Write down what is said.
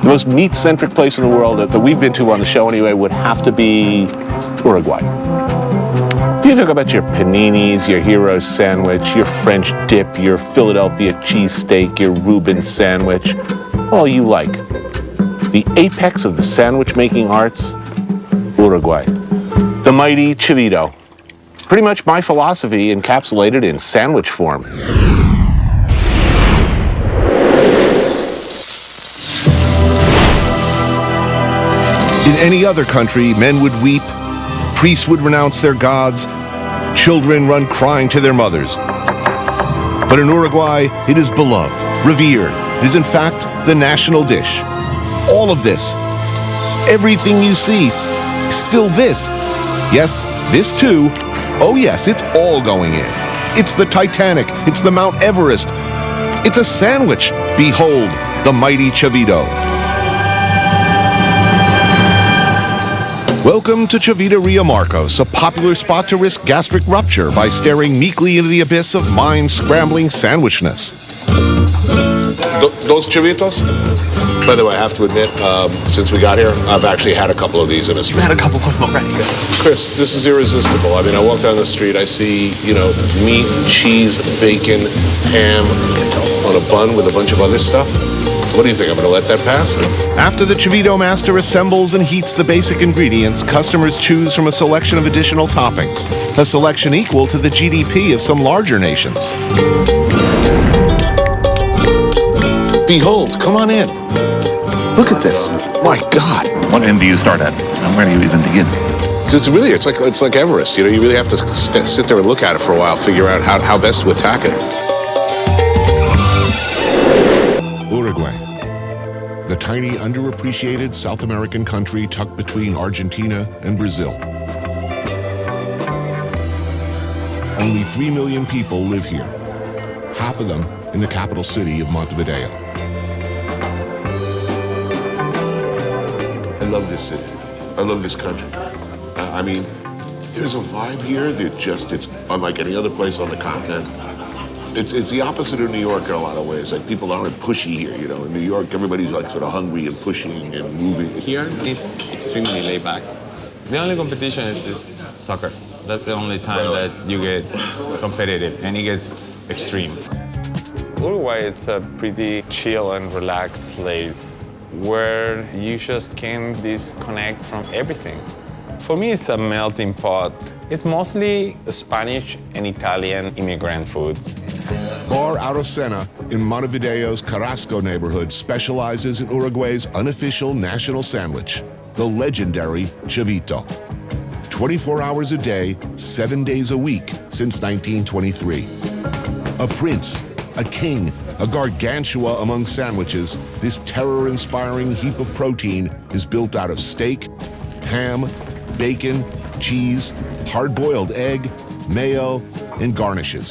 The most meat-centric place in the world that we've been to on the show anyway would have to be Uruguay. You talk about your paninis, your hero sandwich, your French dip, your Philadelphia cheesesteak, your Reuben sandwich, all you like. The apex of the sandwich-making arts, Uruguay. The mighty chivito. Pretty much my philosophy encapsulated in sandwich form. In any other country, men would weep, priests would renounce their gods, children run crying to their mothers. But in Uruguay, it is beloved, revered. It is in fact the national dish. All of this, everything you see, still this. Yes, this too. Oh yes, it's all going in. It's the Titanic, it's the Mount Everest. It's a sandwich. Behold, the mighty chivito. Welcome to Chiviteria Marcos, a popular spot to risk gastric rupture by staring meekly into the abyss of mind-scrambling sandwichness. Those chivitos? By the way, I have to admit, since we got here, I've actually had a couple of these in a street. You've had a couple of them already. Chris, this is irresistible. I mean, I walk down the street, I see, meat, cheese, bacon, ham on a bun with a bunch of other stuff. What do you think? I'm going to let that pass? After the chivito master assembles and heats the basic ingredients, customers choose from a selection of additional toppings, a selection equal to the GDP of some larger nations. Behold, come on in. Look at this. My God. What end do you start at? And where do you even begin? It's like Everest. You really have to sit there and look at it for a while, figure out how best to attack it. Uruguay, the tiny, underappreciated South American country tucked between Argentina and Brazil. Only 3 million people live here, half of them in the capital city of Montevideo. I love this city. I love this country. I mean, there's a vibe here that it's unlike any other place on the continent. It's the opposite of New York in a lot of ways. Like, people aren't pushy here, In New York, everybody's like sort of hungry and pushing and moving. Here is extremely laid back. The only competition is soccer. That's the only time that you get competitive, and it gets extreme. Uruguay is a pretty chill and relaxed place where you just can disconnect from everything. For me, it's a melting pot. It's mostly Spanish and Italian immigrant food. Bar Arocena in Montevideo's Carrasco neighborhood specializes in Uruguay's unofficial national sandwich, the legendary chivito. 24 hours a day, 7 days a week since 1923. A prince, a king, a gargantua among sandwiches, this terror-inspiring heap of protein is built out of steak, ham, bacon, cheese, hard-boiled egg, mayo, and garnishes.